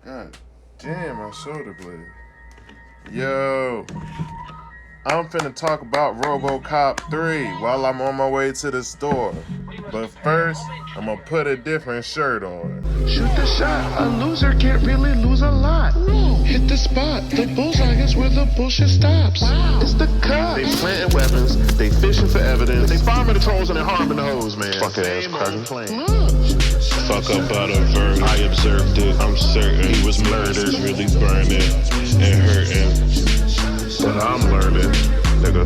God damn, my shoulder blade. Yo, I'm finna talk about Robo Cop 3 while I'm on my way to the store. But first, I'm gonna put a different shirt on. Shoot the shot. A loser can't really lose a lot. Hit the spot. The bullseye is where the bullshit stops. It's the cops. They planting weapons, they fishing for evidence, they farming the trolls and they harming the hoes, man. Fuck ass president. Fuck up out of Vern. I observed it. I'm certain he was murdered, really burning and hurting. But I'm learning, nigga.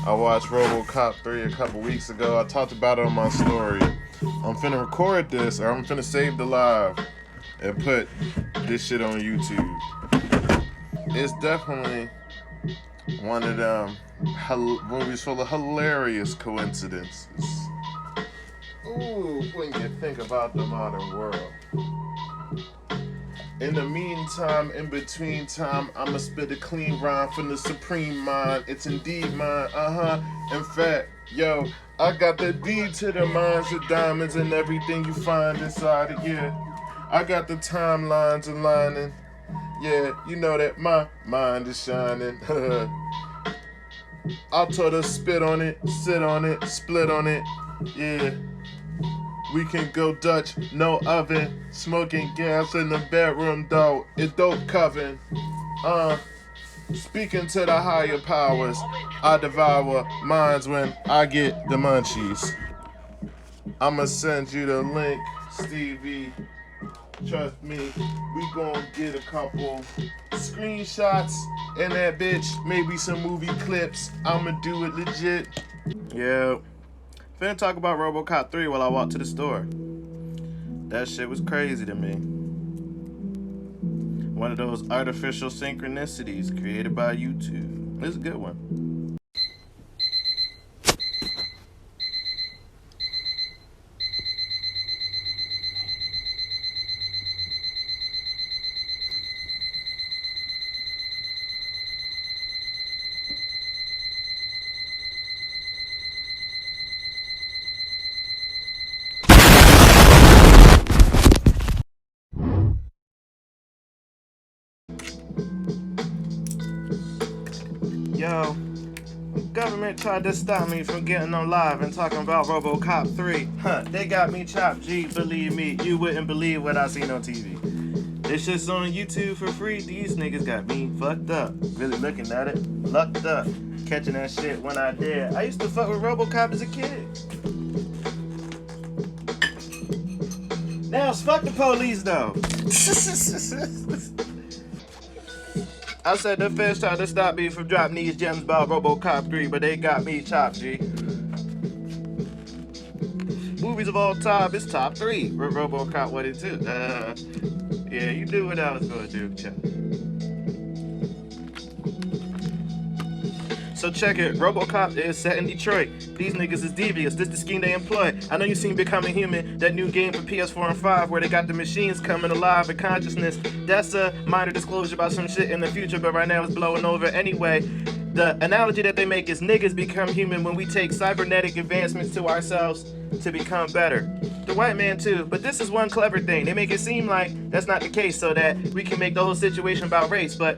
I watched Robo Cop 3 a couple weeks ago. I talked about it on my story. I'm finna record this, or I'm finna save the live and put this shit on YouTube. It's definitely one of them movies full of hilarious coincidences. Ooh, when you think about the modern world. In the meantime, in between time, I'ma spit a clean rhyme from the supreme mind. It's indeed mine, In fact, yo, I got the deed to the mines of diamonds and everything you find inside it, yeah. I got the timelines aligning. Yeah, you know that my mind is shining. I told her spit on it, sit on it, split on it, yeah. We can go Dutch, no oven. Smoking gas in the bedroom though, it don't coven. Speaking to the higher powers, I devour minds when I get the munchies. I'ma send you the link, Stevie. Trust me, we gon' get a couple screenshots in that bitch. Maybe some movie clips. I'ma do it legit. Yeah. Finna talk about Robocop 3 while I walk to the store. That shit was crazy to me. One of those artificial synchronicities created by YouTube. It's a good one. Yo, government tried to stop me from getting on live and talking about Robocop 3. They got me chopped, G, believe me, you wouldn't believe what I seen on TV. This shit's on YouTube for free. These niggas got me fucked up. Really looking at it, lucked up. Catching that shit when I did. I used to fuck with Robocop as a kid. Now, fuck the police though. I said the feds tried to stop me from dropping these gems about Robocop 3, but they got me chopped, G. Movies of all time, it's top 3. Robocop 1 and 2. Yeah, you knew what I was gonna do, Chuck. So check it, Robocop is set in Detroit. These niggas is devious, this the scheme they employ. I know you seen Becoming Human, that new game for PS4 and 5 where they got the machines coming alive in consciousness. That's a minor disclosure about some shit in the future, but right now it's blowing over anyway. The analogy that they make is niggas become human when we take cybernetic advancements to ourselves to become better. The white man too, but this is one clever thing. They make it seem like that's not the case so that we can make the whole situation about race, but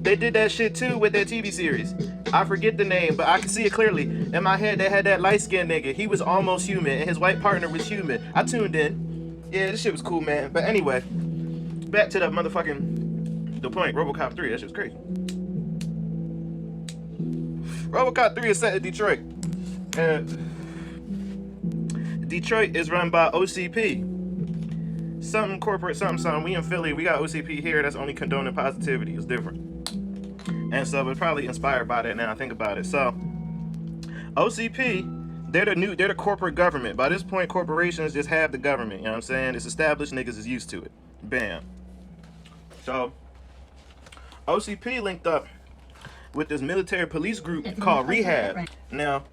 they did that shit too with their TV series. I forget the name, but I can see it clearly. In my head, they had that light-skinned nigga. He was almost human, and his white partner was human. I tuned in. Yeah, this shit was cool, man. But anyway, back to the point. Robocop 3, that shit was crazy. Robocop 3 is set in Detroit. Detroit is run by OCP. Something corporate, something. We in Philly, we got OCP here. That's only condoning positivity. It's different. And so it's probably inspired by that now I think about it. So OCP, they're the corporate government. By this point, corporations just have the government, you know what I'm saying? It's established, niggas is used to it. Bam. So OCP linked up with this military police group called Rehab. Now,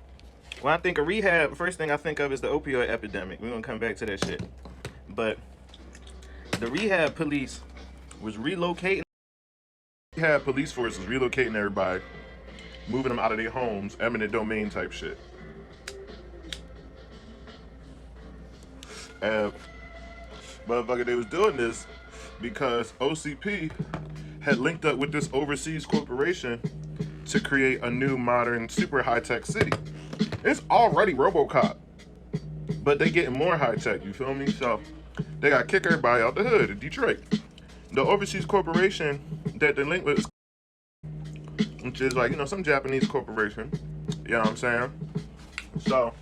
when I think of Rehab, the first thing I think of is the opioid epidemic. We're gonna come back to that shit. But the Rehab police was relocating. Rehab police force was relocating everybody moving them out of their homes, eminent domain type shit. And motherfucker, they was doing this because OCP had linked up with this overseas corporation to create a new modern super high-tech city. It's already Robocop, but they getting more high-tech, you feel me? So they got to kick everybody out the hood in Detroit. The overseas corporation that they linked with, which is like, you know, some Japanese corporation, you know what I'm saying? So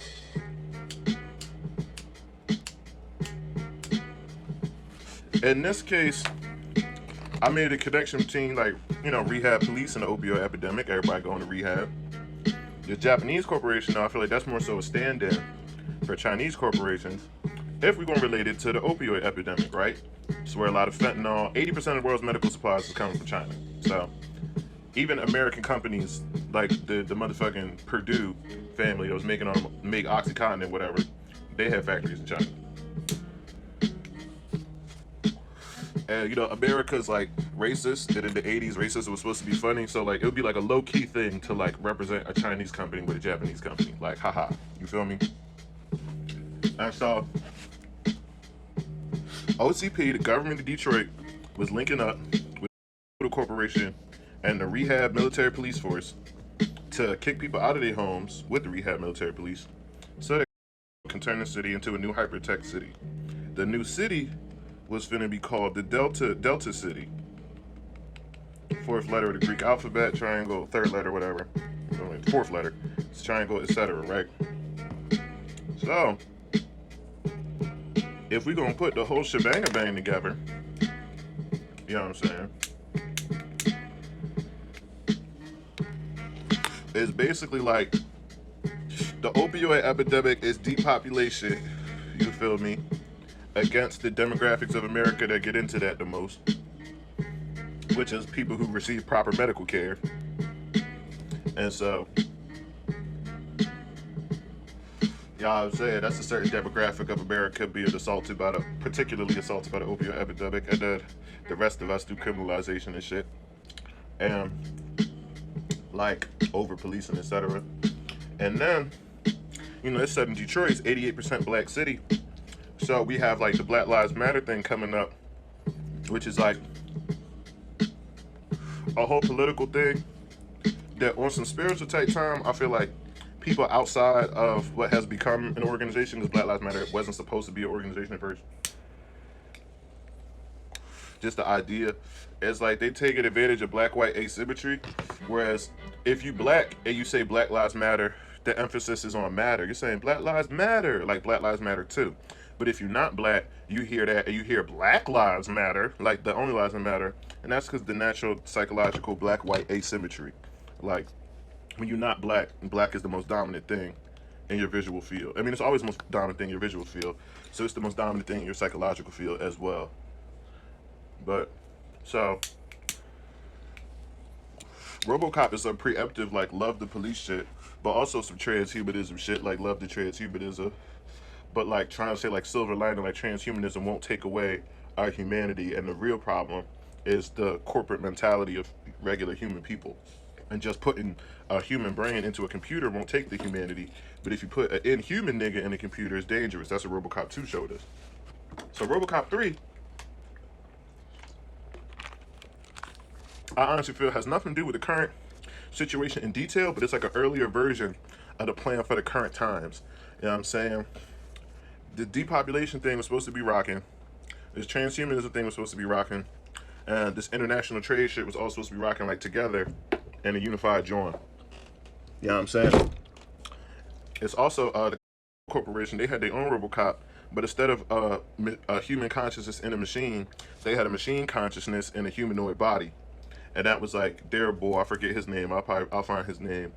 in this case, I made a connection between, like, you know, rehab police and the opioid epidemic, everybody going to rehab. The Japanese corporation, though, I feel like that's more so a stand-in for Chinese corporations if we're going to relate it to the opioid epidemic, right? It's where a lot of fentanyl, 80% of the world's medical supplies is coming from China. So even American companies like the motherfucking Purdue family that was make Oxycontin and whatever, they have factories in China. And, you know, America's like racist, and in the 80s, racism was supposed to be funny. So, like, it would be like a low-key thing to, like, represent a Chinese company with a Japanese company. Like, haha, you feel me? And so, OCP, the government of Detroit, was linking up with the corporation and the Rehab military police force to kick people out of their homes with the Rehab military police so they can turn the city into a new hyper-tech city. The new city was finna be called the Delta City. Fourth letter of the Greek alphabet, triangle, third letter, whatever. Fourth letter, it's triangle, etc., right? So, if we gonna put the whole shebang together, you know what I'm saying? It's basically like the opioid epidemic is depopulation, you feel me, against the demographics of America that get into that the most, which is people who receive proper medical care. And so, y'all, I'm saying that's a certain demographic of America being particularly assaulted by the opioid epidemic, and then the rest of us do criminalization and shit, and like over policing, etc. And then, you know, it's set in Detroit, it's 88% black city. So we have like the Black Lives Matter thing coming up, which is like a whole political thing that on some spiritual type time, I feel like people outside of what has become an organization, because Black Lives Matter wasn't supposed to be an organization at first. Just the idea is like they take advantage of black-white asymmetry, whereas if you black and you say Black Lives Matter, the emphasis is on matter. You're saying Black Lives Matter, like Black Lives Matter too. But if you're not black, you hear that and you hear Black Lives Matter, like the only lives that matter, and that's because the natural psychological black-white asymmetry. Like when you're not black, black is the most dominant thing in your visual field. I mean, it's always the most dominant thing in your visual field, so it's the most dominant thing in your psychological field as well. But so Robocop is some preemptive, like, love the police shit, but also some transhumanism shit, like love the transhumanism, but like trying to say like silver lining, like transhumanism won't take away our humanity, and the real problem is the corporate mentality of regular human people. And just putting a human brain into a computer won't take the humanity, but if you put an inhuman nigga in a computer, it's dangerous. That's what Robocop 2 showed us. So Robocop 3, I honestly feel has nothing to do with the current situation in detail, but it's like an earlier version of the plan for the current times. You know what I'm saying? The depopulation thing was supposed to be rocking. This transhumanism thing was supposed to be rocking. And this international trade shit was all supposed to be rocking, like, together in a unified joint. You know what I'm saying? It's also the corporation, they had their own Robocop, but instead of a human consciousness in a machine, they had a machine consciousness in a humanoid body. And that was like their boy, I forget his name, I'll find his name.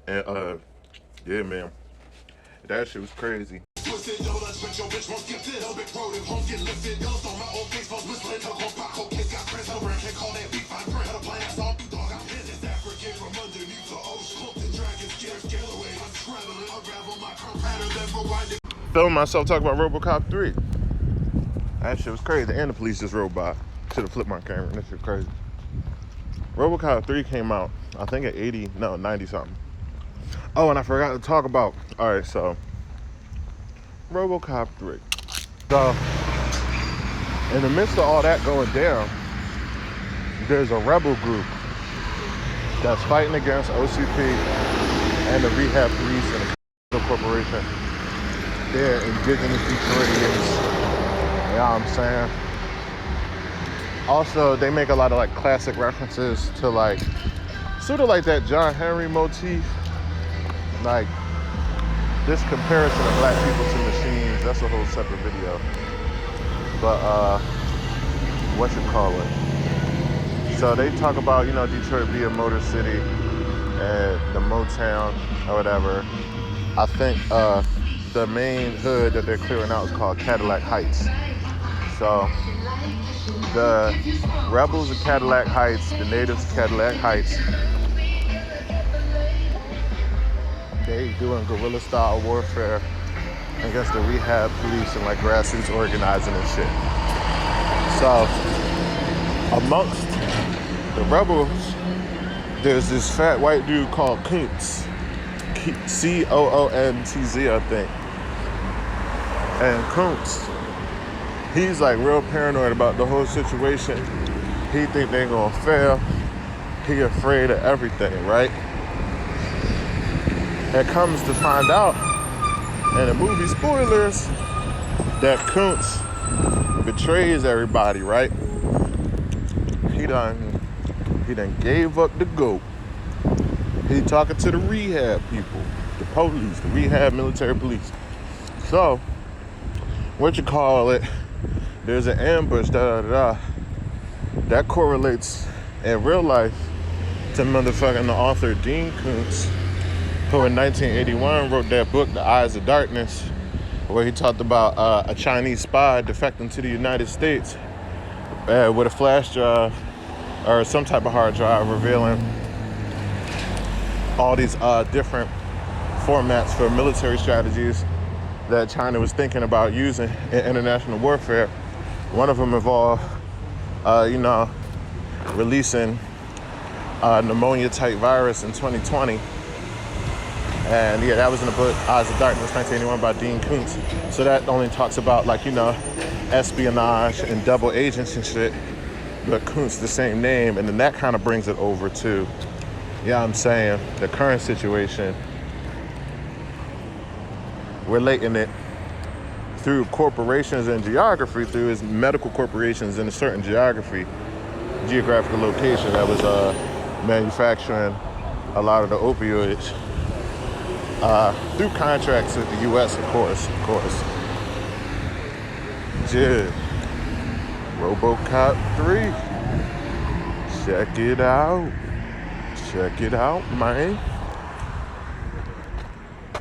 And yeah, man, that shit was crazy. Filming myself talking about Robocop 3. That shit was crazy. And the police just rode by. Should have flipped my camera. That shit crazy. Robocop 3 came out, I think at 90 something. Oh, and I forgot to talk about, all right, so Robocop 3. So, in the midst of all that going down, there's a rebel group that's fighting against OCP and the Rehab police and the corporation. They're indigenous Detroitians, you know what I'm saying? Also, they make a lot of like classic references to like, sort of like that John Henry motif, like this comparison of black people to machines. That's a whole separate video. But what you call it? So they talk about, you know, Detroit being Motor City and the Motown or whatever. I think the main hood that they're clearing out is called Cadillac Heights. So the rebels of Cadillac Heights, the natives of Cadillac Heights, they doing guerrilla style warfare against the Rehab police and like grassroots organizing and shit. So amongst the rebels, there's this fat white dude called Kuntz, C-O-O-N-T-Z, I think. And Kuntz, he's like real paranoid about the whole situation. He think they gonna fail. He afraid of everything, right? And comes to find out in the movie spoilers that Kuntz betrays everybody, right? He done gave up the goat. He talking to the rehab people, the police, the rehab military police. So, what you call it? There's an ambush, that correlates in real life to motherfucking the author Dean Koontz, who in 1981 wrote that book, The Eyes of Darkness, where he talked about a Chinese spy defecting to the United States with a flash drive or some type of hard drive revealing all these different formats for military strategies that China was thinking about using in international warfare. One of them involved, releasing pneumonia-type virus in 2020. And yeah, that was in the book Eyes of Darkness, 1981 by Dean Koontz. So that only talks about like, espionage and double agents and shit. But Koontz, the same name, and then that kind of brings it over to, I'm saying, the current situation. Relating it through corporations and geography, through his medical corporations in a certain geographical location that was manufacturing a lot of the opioids through contracts with the U.S., of course. Yeah. Robo Cop 3. Check it out. Man.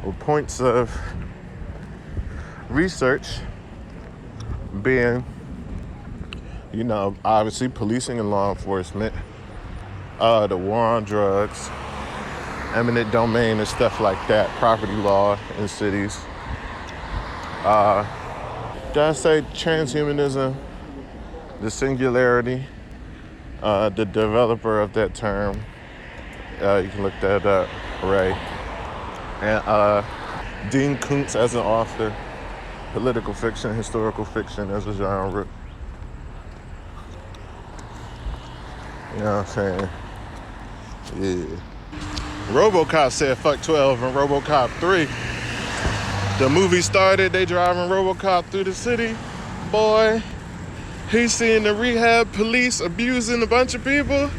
Well, points of research being, obviously policing and law enforcement, the war on drugs, eminent domain and stuff like that, property law in cities. Did I say transhumanism? The singularity, the developer of that term, you can look that up, Ray. And Dean Koontz as an author, political fiction, historical fiction as a genre. You know what I'm saying? Yeah. Robocop said fuck 12 in Robocop 3. The movie started, they driving Robocop through the city. Boy, he seen the rehab police abusing a bunch of people.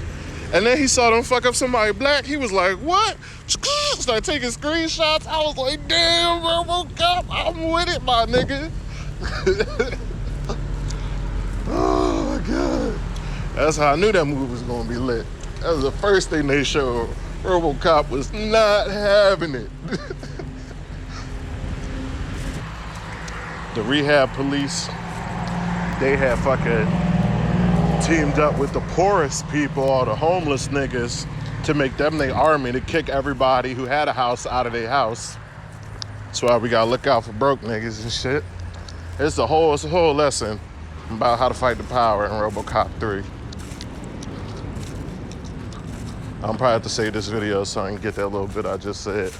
And then he saw them fuck up somebody black. He was like, what? Started taking screenshots. I was like, damn, Robocop, I'm with it, my nigga. Oh, my God. That's how I knew that movie was going to be lit. That was the first thing they showed. Robocop was not having it. The rehab police, they had fucking teamed up with the poorest people, all the homeless niggas, to make them their army to kick everybody who had a house out of their house. That's why we gotta look out for broke niggas and shit. It's a whole lesson about how to fight the power in Robo Cop 3. I'm probably have to save this video so I can get that little bit I just said.